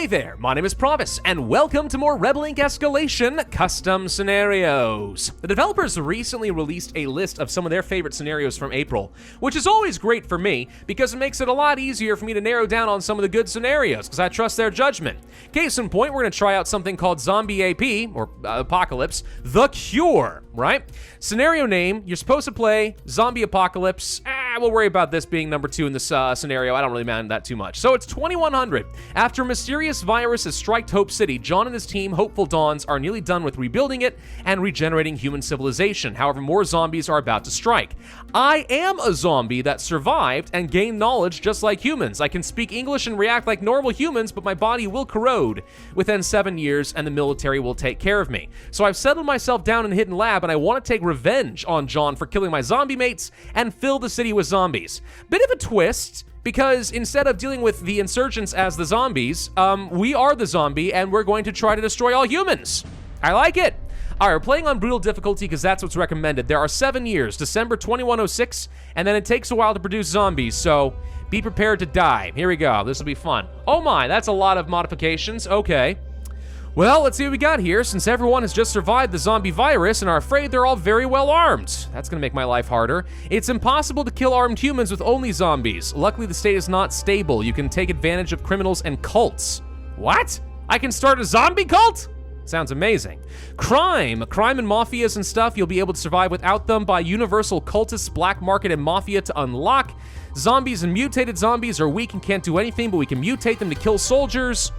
Hey there, my name is Pravus, and welcome to more Rebel Inc. Escalation custom scenarios. The developers recently released a list of some of their favorite scenarios from April, which is always great for me because it makes it a lot easier for me to narrow down on some of the good scenarios because I trust their judgment. Case in point, we're going to try out something called Zombie AP, or Apocalypse, The Cure, right? Scenario name, you're supposed to play Zombie Apocalypse. We'll worry about this being number 2 in this scenario. I don't really mind that too much. So it's 2100. After a mysterious virus has striked Hope City, John and his team, Hopeful Dawns, are nearly done with rebuilding it and regenerating human civilization. However, more zombies are about to strike. I am a zombie that survived and gained knowledge just like humans. I can speak English and react like normal humans, but my body will corrode within 7 years and the military will take care of me. So I've settled myself down in a hidden lab and I want to take revenge on John for killing my zombie mates and fill the city with zombies. Bit of a twist, because instead of dealing with the insurgents as the zombies, we are the zombie and we're going to try to destroy all humans. I like it. All right, we're playing on brutal difficulty because that's what's recommended. There are 7 years, December 2106, and then it takes a while to produce zombies, so be prepared to die. Here we go, this will be fun. Oh my, that's a lot of modifications, okay. Well, let's see what we got here. Since everyone has just survived the zombie virus and are afraid they're all very well armed. That's gonna make my life harder. It's impossible to kill armed humans with only zombies. Luckily, the state is not stable. You can take advantage of criminals and cults. What? I can start a zombie cult? Sounds amazing. Crime and mafias and stuff, you'll be able to survive without them. Buy universal cultists, black market, and mafia to unlock. Zombies and mutated zombies are weak and can't do anything, but we can mutate them to kill soldiers.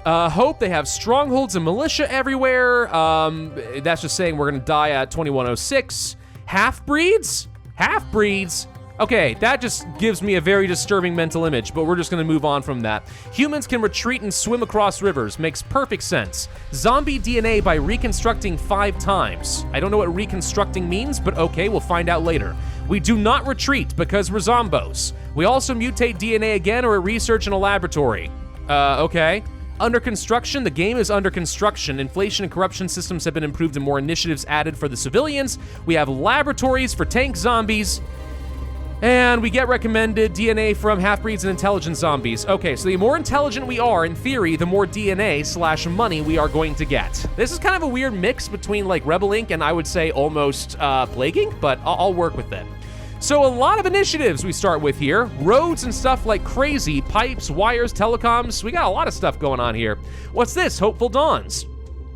Hope they have strongholds and militia everywhere. That's just saying we're gonna die at 2106. Half-breeds? Half-breeds? Okay, that just gives me a very disturbing mental image, but we're just gonna move on from that. Humans can retreat and swim across rivers. Makes perfect sense. Zombie DNA by reconstructing 5 times. I don't know what reconstructing means, but okay, we'll find out later. We do not retreat because we're zombos. We also mutate DNA again or research in a laboratory. Okay. Under construction, the game is under construction. Inflation and corruption systems have been improved and more initiatives added for the civilians. We have laboratories for tank zombies. And we get recommended DNA from half-breeds and intelligent zombies. Okay, so the more intelligent we are, in theory, the more DNA/money we are going to get. This is kind of a weird mix between like Rebel Inc. and I would say almost Plague Inc., but I'll work with it. So a lot of initiatives we start with here. Roads and stuff like crazy. Pipes, wires, telecoms. We got a lot of stuff going on here. What's this? Hopeful Dawns.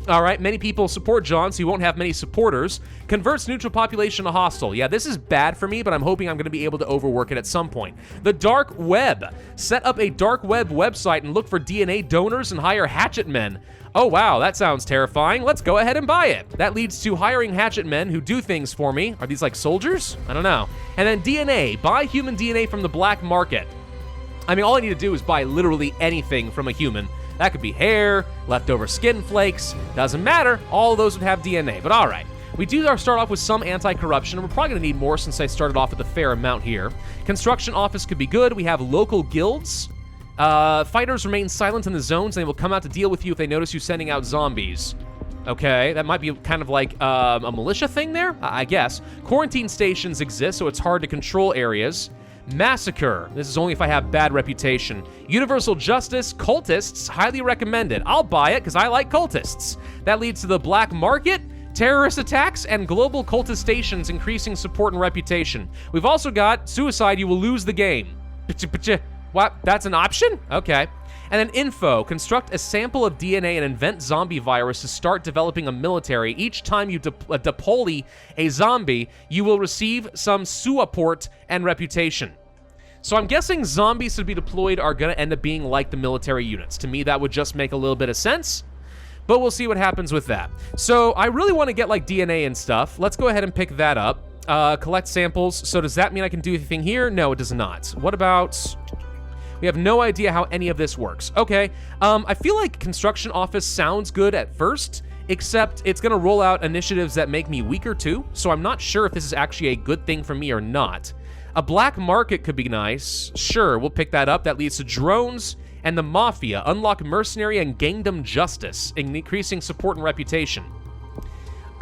All right, many people support John, so you won't have many supporters. Converts neutral population to hostile. Yeah, this is bad for me, but I'm hoping I'm going to be able to overwork it at some point. The dark web. Set up a dark web website and look for DNA donors and hire hatchet men. Oh wow, that sounds terrifying. Let's go ahead and buy it. That leads to hiring hatchet men who do things for me. Are these like soldiers? I don't know. And then DNA. Buy human DNA from the black market. I mean, all I need to do is buy literally anything from a human. That could be hair, leftover skin flakes, doesn't matter. All of those would have DNA, but all right. We do start off with some anti-corruption, and we're probably gonna need more since I started off with a fair amount here. Construction office could be good. We have local guilds. Fighters remain silent in the zones, and they will come out to deal with you if they notice you sending out zombies. Okay, that might be kind of like a militia thing there, I guess. Quarantine stations exist, so it's hard to control areas. Massacre. This is only if I have bad reputation. Universal justice, cultists, highly recommended. I'll buy it because I like cultists. That leads to the black market, terrorist attacks, and global cultist stations increasing support and reputation. We've also got suicide, you will lose the game. What? That's an option? Okay. And then info. Construct a sample of DNA and invent zombie virus to start developing a military. Each time you deploy a zombie, you will receive some support and reputation. So I'm guessing zombies to be deployed are going to end up being like the military units. To me, that would just make a little bit of sense. But we'll see what happens with that. So I really want to get like DNA and stuff. Let's go ahead and pick that up. Collect samples. So does that mean I can do anything here? No, it does not. What about... We have no idea how any of this works. Okay, I feel like construction office sounds good at first, except it's gonna roll out initiatives that make me weaker too, so I'm not sure if this is actually a good thing for me or not. A black market could be nice. Sure, we'll pick that up. That leads to drones and the mafia. Unlock mercenary and gangdom justice, increasing support and reputation.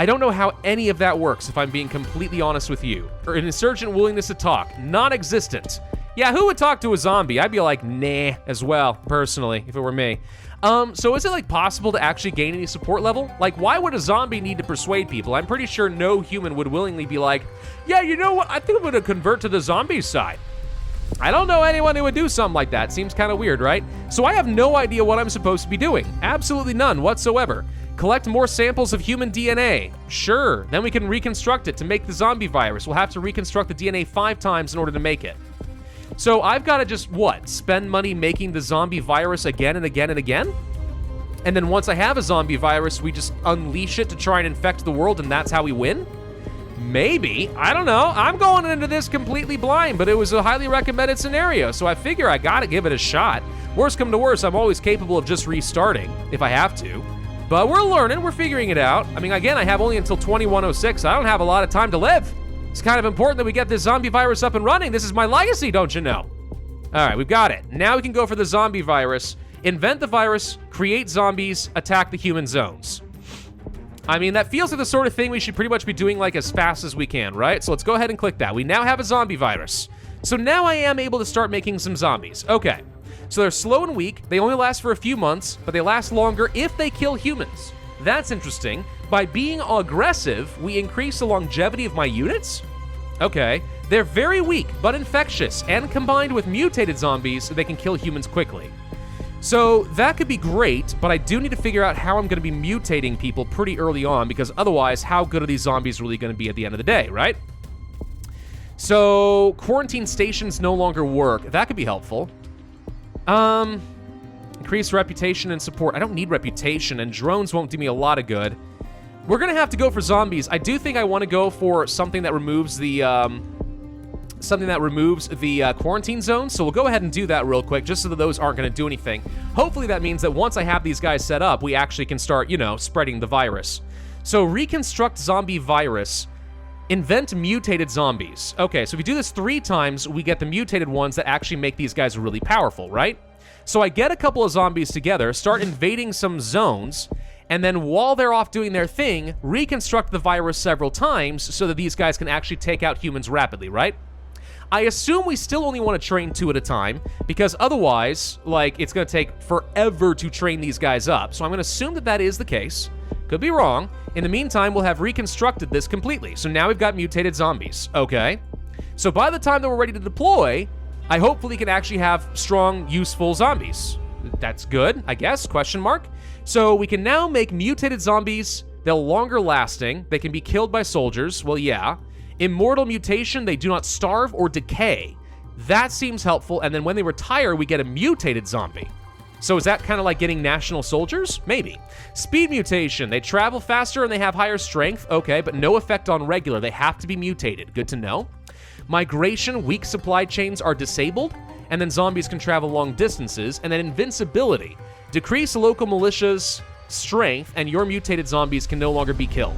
I don't know how any of that works, if I'm being completely honest with you. Or an insurgent willingness to talk, non-existent. Yeah, who would talk to a zombie? I'd be like, nah, as well, personally, if it were me. So is it like possible to actually gain any support level? Like, why would a zombie need to persuade people? I'm pretty sure no human would willingly be like, yeah, you know what? I think I'm gonna convert to the zombie side. I don't know anyone who would do something like that. Seems kind of weird, right? So I have no idea what I'm supposed to be doing. Absolutely none whatsoever. Collect more samples of human DNA. Sure, then we can reconstruct it to make the zombie virus. We'll have to reconstruct the DNA 5 times in order to make it. So I've got to just, what, spend money making the zombie virus again and again and again? And then once I have a zombie virus, we just unleash it to try and infect the world, and that's how we win? Maybe. I don't know. I'm going into this completely blind, but it was a highly recommended scenario, so I figure I gotta give it a shot. Worst come to worst, I'm always capable of just restarting, if I have to. But we're learning, we're figuring it out. I mean, again, I have only until 2106. I don't have a lot of time to live. It's kind of important that we get this zombie virus up and running. This is my legacy, don't you know? All right, we've got it. Now we can go for the zombie virus. Invent the virus, create zombies, attack the human zones. I mean, that feels like the sort of thing we should pretty much be doing like as fast as we can, right? So let's go ahead and click that. We now have a zombie virus. So now I am able to start making some zombies. Okay, so they're slow and weak. They only last for a few months, but they last longer if they kill humans. That's interesting. By being aggressive, we increase the longevity of my units? Okay, they're very weak, but infectious, and combined with mutated zombies, they can kill humans quickly. So that could be great, but I do need to figure out how I'm going to be mutating people pretty early on, because otherwise, how good are these zombies really going to be at the end of the day, right? So quarantine stations no longer work. That could be helpful. Increase reputation and support. I don't need reputation, and drones won't do me a lot of good. We're gonna have to go for zombies. I do think I want to go for something that removes the quarantine zone. So we'll go ahead and do that real quick, just so that those aren't gonna do anything. Hopefully that means that once I have these guys set up, we actually can start, you know, spreading the virus. So reconstruct zombie virus. Invent mutated zombies. Okay, so if we do this 3 times, we get the mutated ones that actually make these guys really powerful, right? So I get a couple of zombies together, start invading some zones, and then while they're off doing their thing, reconstruct the virus several times so that these guys can actually take out humans rapidly, right? I assume we still only want to train 2 at a time, because otherwise, like, it's going to take forever to train these guys up. So I'm going to assume that that is the case. Could be wrong. In the meantime, we'll have reconstructed this completely. So now we've got mutated zombies. Okay. So by the time that we're ready to deploy, I hopefully can actually have strong, useful zombies. That's good, I guess, question mark. So we can now make mutated zombies. They're longer lasting. They can be killed by soldiers. Well, yeah. Immortal mutation, they do not starve or decay. That seems helpful. And then when they retire, we get a mutated zombie. So is that kind of like getting national soldiers? Maybe. Speed mutation, they travel faster and they have higher strength. Okay, but no effect on regular. They have to be mutated. Good to know. Migration, weak supply chains are disabled, and then zombies can travel long distances. And then invincibility, decrease local militias' strength, and your mutated zombies can no longer be killed.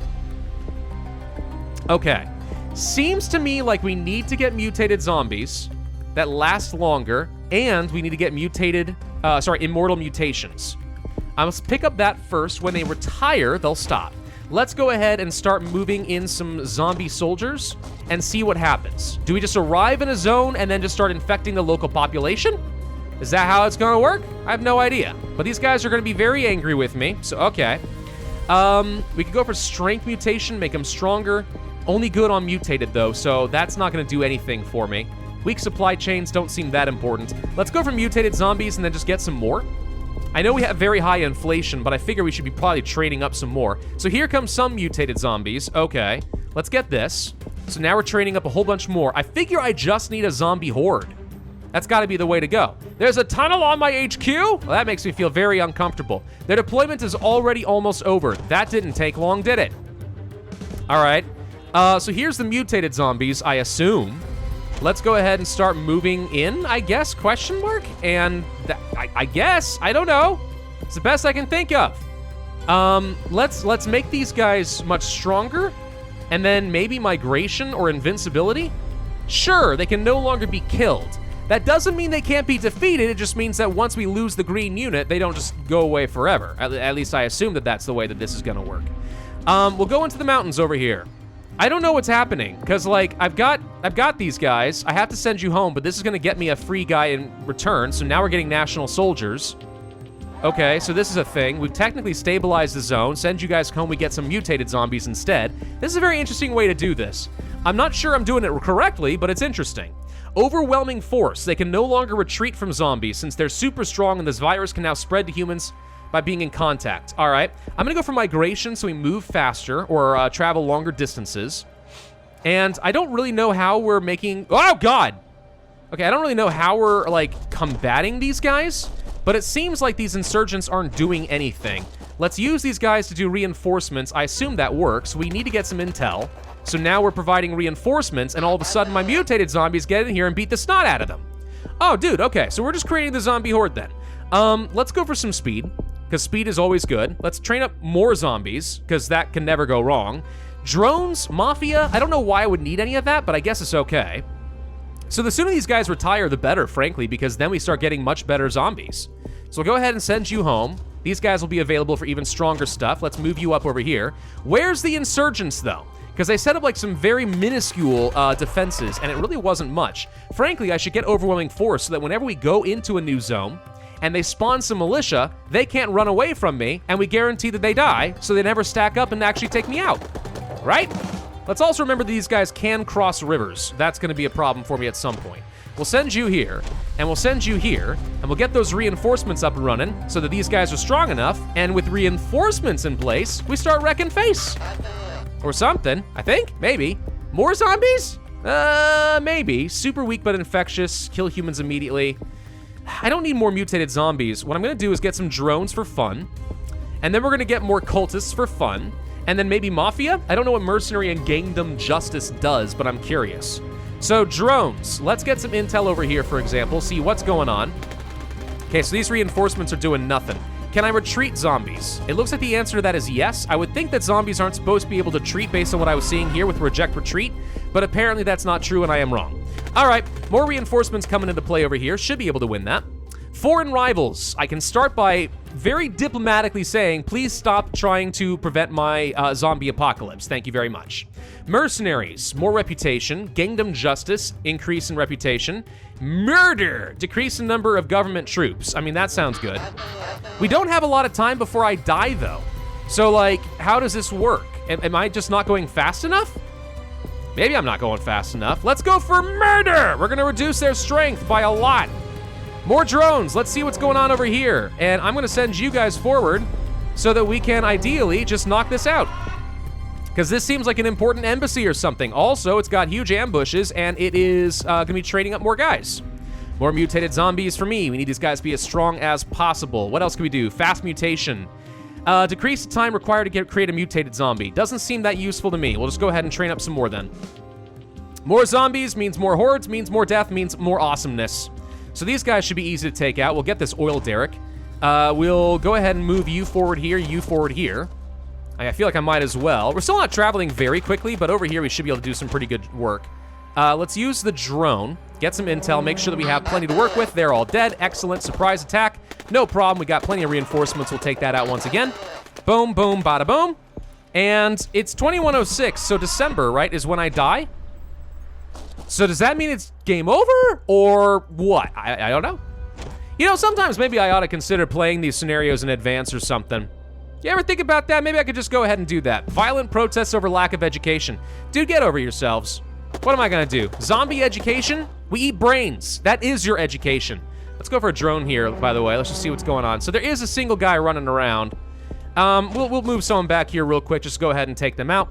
Okay. Seems to me like we need to get mutated zombies that last longer, and we need to get immortal mutations. I must pick up that first. When they retire, they'll stop. Let's go ahead and start moving in some zombie soldiers and see what happens. Do we just arrive in a zone and then just start infecting the local population? Is that how it's gonna work? I have no idea. But these guys are gonna be very angry with me, so okay. We could go for strength mutation, make them stronger. Only good on mutated though, so that's not gonna do anything for me. Weak supply chains don't seem that important. Let's go for mutated zombies and then just get some more. I know we have very high inflation, but I figure we should be probably training up some more. So here comes some mutated zombies. Okay, let's get this. So now we're training up a whole bunch more. I figure I just need a zombie horde. That's gotta be the way to go. There's a tunnel on my HQ? Well, that makes me feel very uncomfortable. Their deployment is already almost over. That didn't take long, did it? All right, so here's the mutated zombies, I assume. Let's go ahead and start moving in, I guess, question mark? And I guess, I don't know. It's the best I can think of. Let's make these guys much stronger, and then maybe migration or invincibility. Sure, they can no longer be killed. That doesn't mean they can't be defeated, it just means that once we lose the green unit, they don't just go away forever. At least I assume that that's the way that this is gonna work. We'll go into the mountains over here. I don't know what's happening, because, like, I've got these guys. I have to send you home, but this is going to get me a free guy in return, so now we're getting national soldiers. Okay, so this is a thing. We've technically stabilized the zone. Send you guys home, we get some mutated zombies instead. This is a very interesting way to do this. I'm not sure I'm doing it correctly, but it's interesting. Overwhelming force. They can no longer retreat from zombies since they're super strong and this virus can now spread to humans by being in contact. All right, I'm gonna go for migration so we move faster or travel longer distances. And I don't really know how we're making, oh God! Okay, I don't really know how we're like combating these guys, but it seems like these insurgents aren't doing anything. Let's use these guys to do reinforcements. I assume that works. We need to get some intel. So now we're providing reinforcements and all of a sudden my mutated zombies get in here and beat the snot out of them. Oh, dude, okay, so we're just creating the zombie horde then. Let's go for some speed, because speed is always good. Let's train up more zombies, because that can never go wrong. Drones, Mafia, I don't know why I would need any of that, but I guess it's okay. So the sooner these guys retire, the better, frankly, because then we start getting much better zombies. So we'll go ahead and send you home. These guys will be available for even stronger stuff. Let's move you up over here. Where's the insurgents, though? Because they set up like some very minuscule defenses, and it really wasn't much. Frankly, I should get overwhelming force so that whenever we go into a new zone, and they spawn some militia, they can't run away from me, and we guarantee that they die, so they never stack up and actually take me out, right? Let's also remember these guys can cross rivers. That's gonna be a problem for me at some point. We'll send you here, and we'll send you here, and we'll get those reinforcements up and running so that these guys are strong enough, and with reinforcements in place, we start wrecking face. Or something, I think, maybe. More zombies? Maybe. Super weak but infectious, kill humans immediately. I don't need more mutated zombies. What I'm gonna do is get some drones for fun, and then we're gonna get more cultists for fun, and then maybe Mafia? I don't know what mercenary and kingdom justice does, but I'm curious. So drones, let's get some intel over here, for example, see what's going on. Okay, so these reinforcements are doing nothing. Can I retreat zombies? It looks like the answer to that is yes. I would think that zombies aren't supposed to be able to retreat based on what I was seeing here with reject retreat, but apparently that's not true and I am wrong. All right, more reinforcements coming into play over here. Should be able to win that. Foreign rivals. I can start by very diplomatically saying, please stop trying to prevent my zombie apocalypse. Thank you very much. Mercenaries, more reputation. Kingdom justice, increase in reputation. Murder, decrease in number of government troops. I mean, that sounds good. We don't have a lot of time before I die, though. So, like, how does this work? Am I just not going fast enough? Maybe I'm not going fast enough. Let's go for murder! We're gonna reduce their strength by a lot. More drones, let's see what's going on over here. And I'm gonna send you guys forward so that we can ideally just knock this out. Because this seems like an important embassy or something. Also, it's got huge ambushes and it is gonna be training up more guys. More mutated zombies for me. We need these guys to be as strong as possible. What else can we do? Fast mutation. Decrease the time required to create a mutated zombie. Doesn't seem that useful to me. We'll just go ahead and train up some more then. More zombies means more hordes, means more death, means more awesomeness. So these guys should be easy to take out. We'll get this oil derrick. We'll go ahead and move you forward here, you forward here. I feel like I might as well. We're still not traveling very quickly, but over here we should be able to do some pretty good work. Let's use the drone, get some intel, make sure that we have plenty to work with. They're all dead. Excellent. Surprise attack. No problem. We got plenty of reinforcements. We'll take that out once again. Boom, boom, bada boom. And it's 2106, so December, right, is when I die? So does that mean it's game over, or what? I don't know. You know, sometimes maybe I ought to consider playing these scenarios in advance or something. You ever think about that? Maybe I could just go ahead and do that. Violent protests over lack of education. Dude, get over yourselves. What am I gonna do? Zombie education? We eat brains. That is your education. Let's go for a drone here, by the way. Let's just see what's going on. So there is a single guy running around. We'll move someone back here real quick. Just go ahead and take them out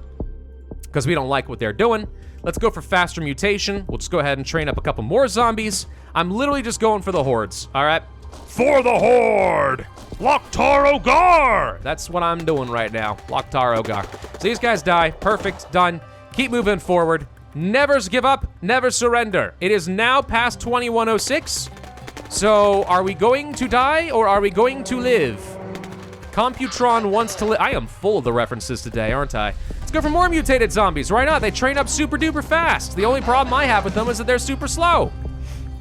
because we don't like what they're doing. Let's go for faster mutation. We'll just go ahead and train up a couple more zombies. I'm literally just going for the hordes, all right? For the horde! Loktar Ogar! That's what I'm doing right now, Loktar Ogar. So these guys die, perfect, done. Keep moving forward. Never give up, never surrender. It is now past 2106. So are we going to die or are we going to live? Computron wants to live. I am full of the references today, aren't I? Let's go for more mutated zombies. Why not? They train up super duper fast. The only problem I have with them is that they're super slow.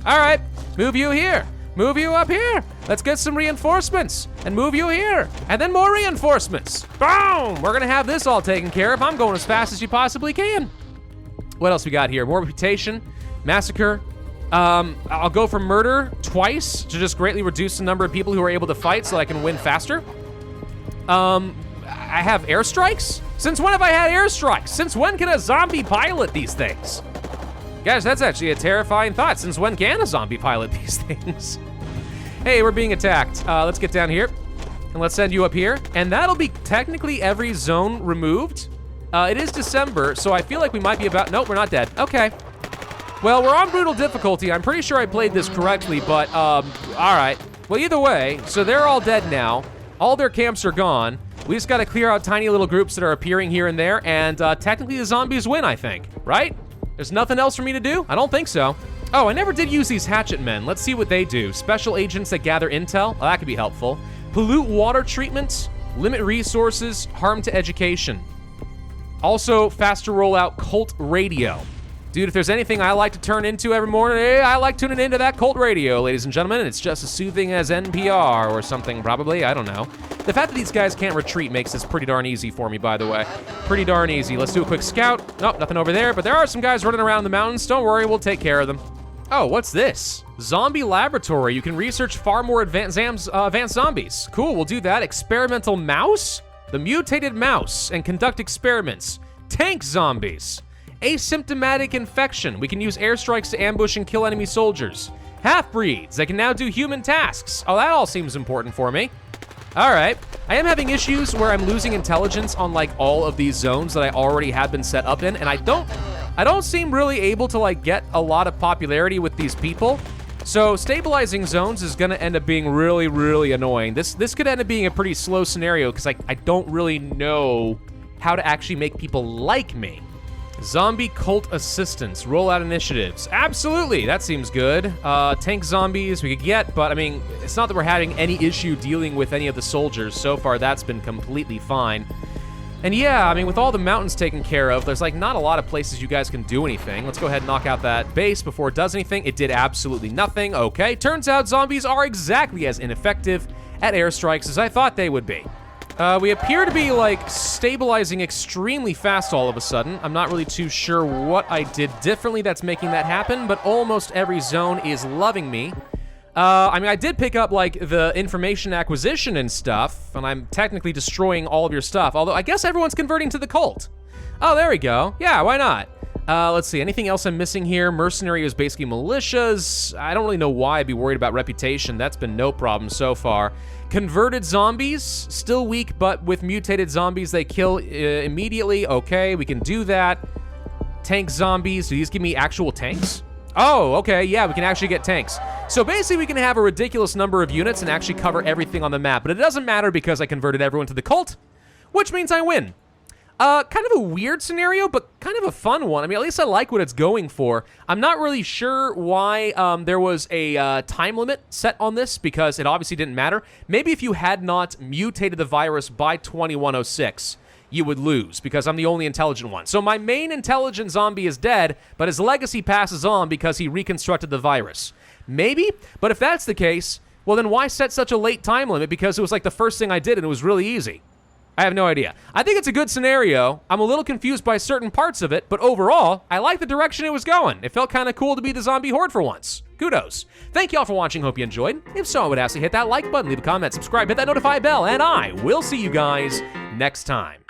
All right, move you here. Move you up here. Let's get some reinforcements and move you here. And then more reinforcements. Boom! We're gonna have this all taken care of. I'm going as fast as you possibly can. What else we got here? More reputation, massacre. I'll go for murder twice to just greatly reduce the number of people who are able to fight so I can win faster. I have airstrikes? Since when have I had airstrikes? Since when can a zombie pilot these things? Guys, that's actually a terrifying thought. Since when can a zombie pilot these things? Hey, we're being attacked. Let's get down here and let's send you up here. And that'll be technically every zone removed. It is December, so I feel like we might be about, nope, we're not dead. Okay. Well, we're on brutal difficulty. I'm pretty sure I played this correctly, but all right. Well, either way, so they're all dead now. All their camps are gone. We just gotta clear out tiny little groups that are appearing here and there, and technically the zombies win, I think, right? There's nothing else for me to do? I don't think so. Oh, I never did use these hatchet men. Let's see what they do. Special agents that gather intel. Oh, that could be helpful. Pollute water treatment, limit resources, harm to education. Also, faster rollout cult radio. Dude, if there's anything I like to turn into every morning, I like tuning into that cult radio, ladies and gentlemen. It's just as soothing as NPR or something, probably. I don't know. The fact that these guys can't retreat makes this pretty darn easy for me, by the way. Pretty darn easy. Let's do a quick scout. Nope, nothing over there, but there are some guys running around in the mountains. Don't worry, we'll take care of them. Oh, what's this? Zombie laboratory. You can research far more advanced zombies. Cool, we'll do that. Experimental mouse? The mutated mouse, and conduct experiments. Tank zombies. Asymptomatic infection. We can use airstrikes to ambush and kill enemy soldiers. Half-breeds. They can now do human tasks. Oh, that all seems important for me. All right. I am having issues where I'm losing intelligence on like all of these zones that I already have been set up in, and I don't seem really able to like get a lot of popularity with these people. So stabilizing zones is gonna end up being really, really annoying. This could end up being a pretty slow scenario because I don't really know how to actually make people like me. Zombie cult assistance, rollout initiatives. Absolutely, that seems good. Tank zombies we could get, but I mean, it's not that we're having any issue dealing with any of the soldiers. So far, that's been completely fine. And yeah, I mean, with all the mountains taken care of, there's like not a lot of places you guys can do anything. Let's go ahead and knock out that base before it does anything. It did absolutely nothing. Okay, turns out zombies are exactly as ineffective at airstrikes as I thought they would be. We appear to be like stabilizing extremely fast all of a sudden. I'm not really too sure what I did differently that's making that happen, but almost every zone is loving me. I mean, I did pick up like the information acquisition and stuff, and I'm technically destroying all of your stuff, although I guess everyone's converting to the cult. Oh, there we go. Yeah, why not? Let's see, anything else I'm missing here? Mercenary is basically militias. I don't really know why I'd be worried about reputation. That's been no problem so far. Converted zombies, still weak, but with mutated zombies, they kill immediately. Okay, we can do that. Tank zombies, do these give me actual tanks? Oh, okay, yeah, we can actually get tanks. So basically, we can have a ridiculous number of units and actually cover everything on the map, but it doesn't matter because I converted everyone to the cult, which means I win. Kind of a weird scenario, but kind of a fun one. I mean, at least I like what it's going for. I'm not really sure why there was a time limit set on this, because it obviously didn't matter. Maybe if you had not mutated the virus by 2106, you would lose, because I'm the only intelligent one. So my main intelligent zombie is dead, but his legacy passes on because he reconstructed the virus. Maybe, but if that's the case, well then why set such a late time limit? Because it was like the first thing I did and it was really easy. I have no idea. I think it's a good scenario. I'm a little confused by certain parts of it, but overall, I like the direction it was going. It felt kind of cool to be the zombie horde for once. Kudos. Thank y'all for watching. Hope you enjoyed. If so, I would ask you to hit that like button, leave a comment, subscribe, hit that notify bell, and I will see you guys next time.